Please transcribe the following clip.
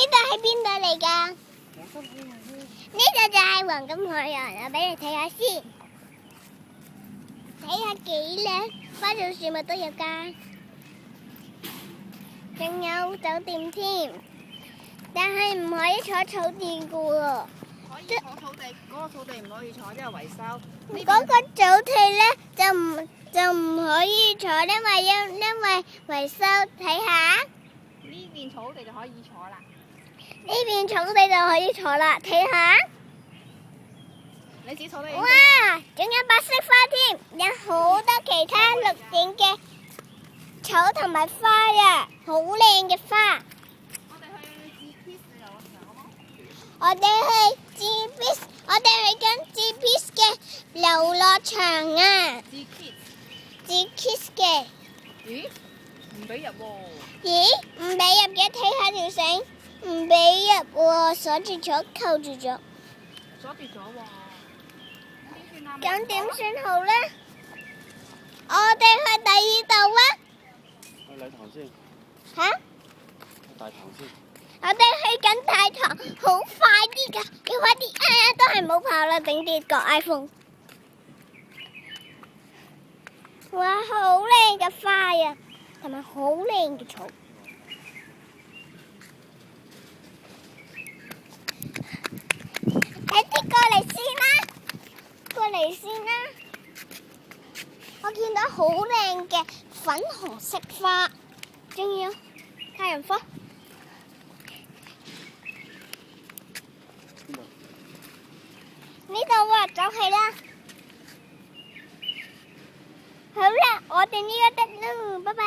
度係邊度嚟㗎？呢度就係黃金海洋，我俾你睇下先，睇下幾靚，花草樹木都有㗎，仲有酒店添，但係唔可以坐草地㗎喎。可以坐草地，嗰個草地唔可以坐，因為維修。嗰個草地咧就唔可以坐，因為維修。睇下呢邊草地就可以坐啦。呢邊草地就可以坐啦，睇下。你自己坐得。哇！仲有白色花添，有好多其他綠點嘅草同埋花呀，好靚嘅花。我哋去 G-Kiss 遊嘅時候好冇？我哋去緊 G-Kiss 嘅遊樂場啊 ！G-Kiss 嘅。咦？唔俾入喎。咦？唔俾入嘅，睇下條繩，唔俾入喎，鎖住咗，扣住咗。鎖住咗喎。咁點算好咧？我哋去第二度啊！去禮堂先。嚇？去大堂先。我哋去緊大堂，好快啲㗎，要快啲！都係唔好跑啦，頂跌個 iPhone。哇，好靚嘅花呀，同埋好靚嘅草。快啲過嚟先啦！過嚟先啦！我見到好靚嘅粉紅色花，仲有太陽花。呢度啊，走起啦！好啦，我哋呢個得啦，拜拜。